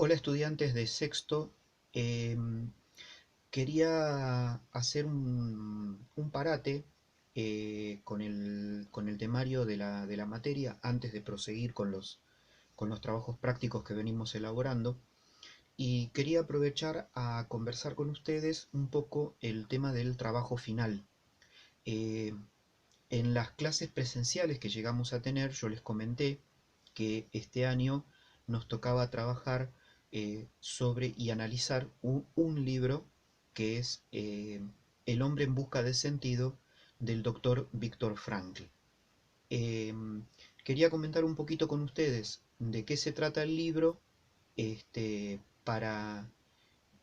Hola estudiantes de sexto. Em, Quería hacer un parate con el temario de la materia antes de proseguir con los trabajos prácticos que venimos elaborando, y quería aprovechar a conversar con ustedes un poco el tema del trabajo final. Eh, en las clases presenciales que llegamos a tener, yo les comenté que este año nos tocaba trabajar sobre y analizar un libro que es El hombre en busca de sentido, del doctor Viktor Frankl. Eh, Quería comentar un poquito con ustedes de qué se trata el libro, para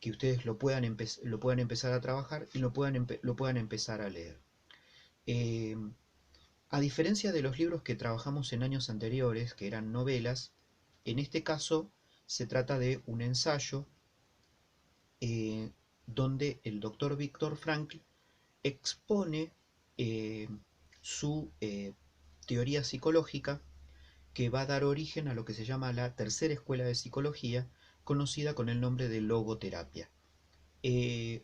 que ustedes lo puedan empezar a trabajar y lo puedan empezar a leer. Eh, a diferencia de los libros que trabajamos en años anteriores, que eran novelas, en este caso se trata de un ensayo, eh, donde el doctor Viktor Frankl expone eh, su teoría psicológica, que va a dar origen a lo que se llama la tercera escuela de psicología, conocida con el nombre de logoterapia.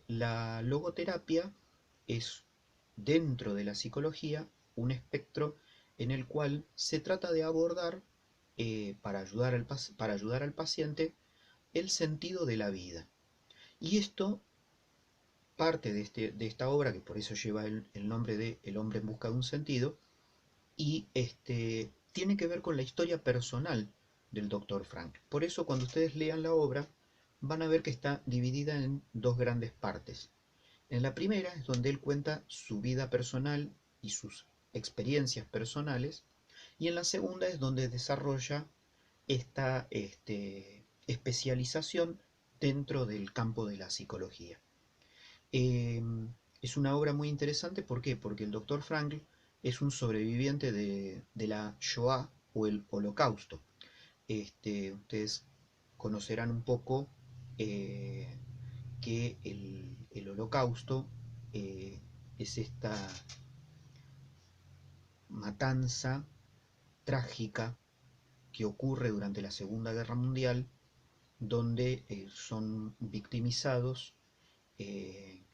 La logoterapia es, dentro de la psicología, un espectro en el cual se trata de abordar, para ayudar al paciente, el sentido de la vida. Y esto parte de esta obra, que por eso lleva el nombre de El hombre en busca de un sentido, y tiene que ver con la historia personal del doctor Frank. Por eso, cuando ustedes lean la obra, van a ver que está dividida en dos grandes partes. En la primera es donde él cuenta su vida personal y sus experiencias personales, y en la segunda es donde desarrolla esta especialización dentro del campo de la psicología. Eh, es una obra muy interesante. ¿Por qué? Porque el doctor Frankl es un sobreviviente de la Shoah, o el Holocausto. Ustedes conocerán un poco eh, que el Holocausto eh, es esta matanza trágica que ocurre durante la Segunda Guerra Mundial, donde son victimizados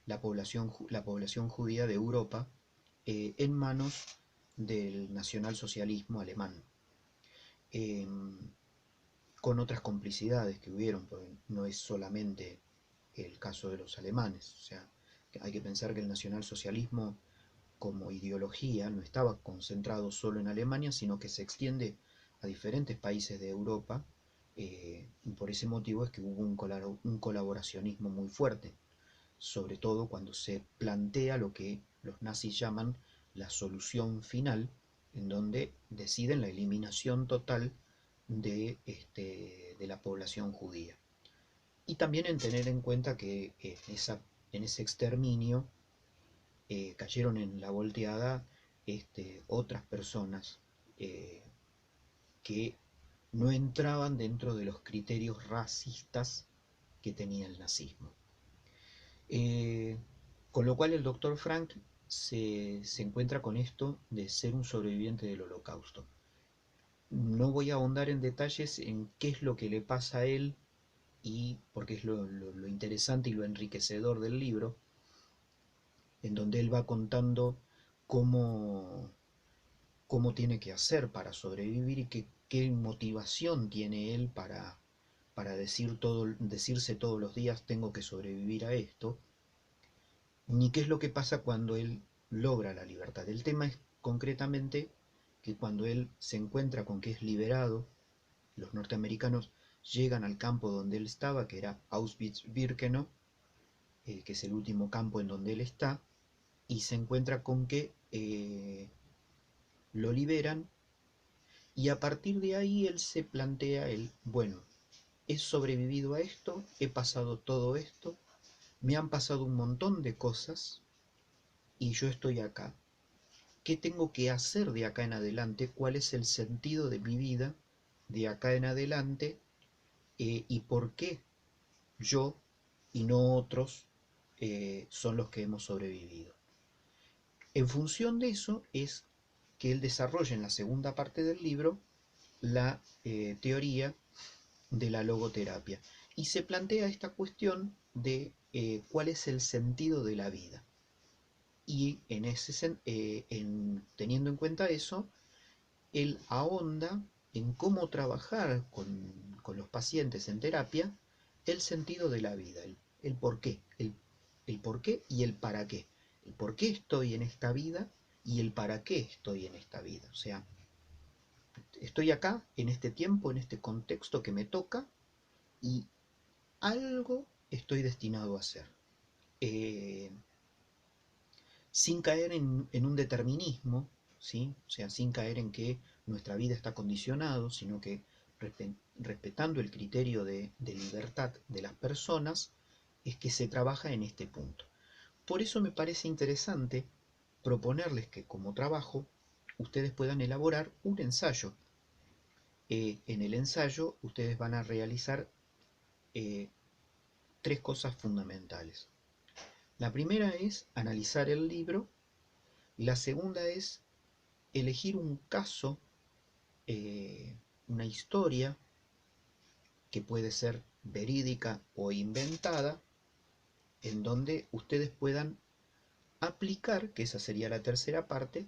la población judía de Europa, en manos del nacionalsocialismo alemán, eh, con otras complicidades que hubieron, porque no es solamente el caso de los alemanes. O sea, hay que pensar que el nacionalsocialismo como ideología no estaba concentrado solo en Alemania, sino que se extiende a diferentes países de Europa, y por ese motivo es que hubo un colaboracionismo muy fuerte, sobre todo cuando se plantea lo que los nazis llaman la solución final, en donde deciden la eliminación total de la población judía. Y también en tener en cuenta que en ese exterminio cayeron en la volteada otras personas eh, que no entraban dentro de los criterios racistas que tenía el nazismo. Eh, con lo cual el doctor Frank se encuentra con esto de ser un sobreviviente del Holocausto. No voy a ahondar en detalles en qué es lo que le pasa a él, y porque es lo interesante y lo enriquecedor del libro, en donde él va contando cómo, cómo tiene que hacer para sobrevivir, y qué motivación tiene él para decirse todos los días tengo que sobrevivir a esto, ni qué es lo que pasa cuando él logra la libertad. El tema es concretamente que cuando él se encuentra con que es liberado, los norteamericanos llegan al campo donde él estaba, que era Auschwitz-Birkenau, que es el último campo en donde él está, y se encuentra con que lo liberan, y a partir de ahí él se plantea bueno, he sobrevivido a esto, he pasado todo esto, me han pasado un montón de cosas, y yo estoy acá. ¿Qué tengo que hacer de acá en adelante? ¿Cuál es el sentido de mi vida de acá en adelante? ¿Y por qué yo y no otros son los que hemos sobrevivido? En función de eso es que él desarrolla en la segunda parte del libro la teoría de la logoterapia. Y se plantea esta cuestión de cuál es el sentido de la vida. Y teniendo en cuenta eso, él ahonda en cómo trabajar con los pacientes en terapia el sentido de la vida, el por qué, el por qué y el para qué. El por qué estoy en esta vida y el para qué estoy en esta vida. O sea, estoy acá, en este tiempo, en este contexto que me toca, y algo estoy destinado a hacer. Eh, Sin caer en un determinismo, ¿sí? O sea, sin caer en que nuestra vida está condicionado, sino que respetando el criterio de libertad de las personas, es que se trabaja en este punto. Por eso me parece interesante proponerles que como trabajo ustedes puedan elaborar un ensayo. En el ensayo ustedes van a realizar eh, tres cosas fundamentales. La primera es analizar el libro, la segunda es elegir un caso, eh, una historia que puede ser verídica o inventada, en donde ustedes puedan aplicar, que esa sería la tercera parte,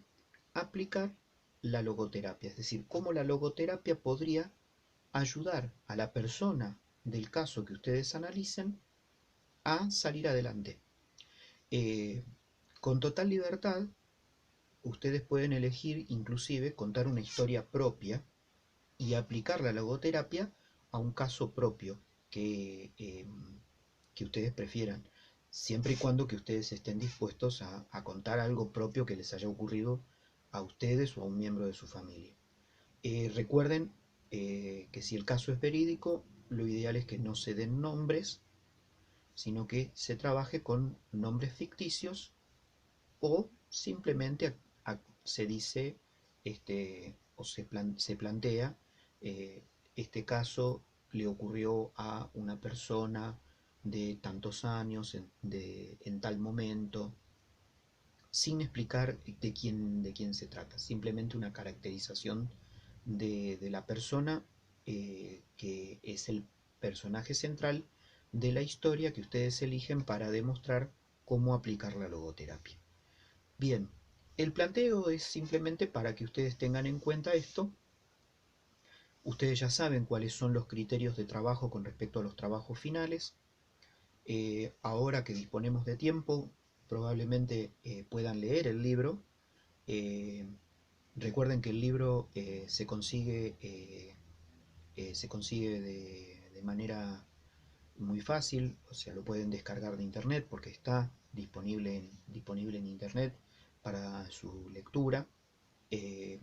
aplicar la logoterapia, es decir, cómo la logoterapia podría ayudar a la persona del caso que ustedes analicen a salir adelante. Eh, con total libertad, ustedes pueden elegir inclusive contar una historia propia y aplicar la logoterapia a un caso propio que ustedes prefieran, siempre y cuando que ustedes estén dispuestos a contar algo propio que les haya ocurrido a ustedes o a un miembro de su familia. Recuerden que si el caso es verídico, lo ideal es que no se den nombres, sino que se trabaje con nombres ficticios o simplemente se dice o se plantea este caso le ocurrió a una persona de tantos años, en tal momento, sin explicar de quién se trata, simplemente una caracterización de la persona que es el personaje central de la historia que ustedes eligen para demostrar cómo aplicar la logoterapia. Bien, el planteo es simplemente para que ustedes tengan en cuenta esto. Ustedes ya saben cuáles son los criterios de trabajo con respecto a los trabajos finales. Ahora que disponemos de tiempo, probablemente puedan leer el libro. Eh, Recuerden que el libro se consigue de manera muy fácil, o sea, lo pueden descargar de internet porque está disponible en internet para su lectura, eh,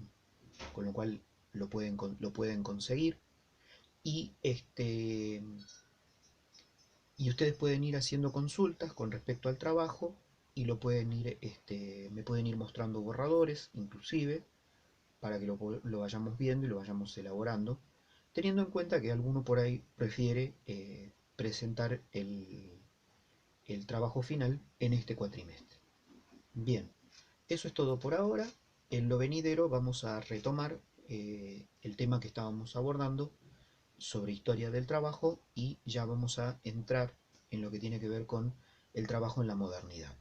con lo cual lo pueden conseguir y y ustedes pueden ir haciendo consultas con respecto al trabajo y me pueden ir mostrando borradores inclusive para que lo vayamos viendo y lo vayamos elaborando, teniendo en cuenta que alguno por ahí prefiere presentar el trabajo final en este cuatrimestre. Bien, eso es todo por ahora. En lo venidero vamos a retomar el tema que estábamos abordando sobre historia del trabajo y ya vamos a entrar en lo que tiene que ver con el trabajo en la modernidad.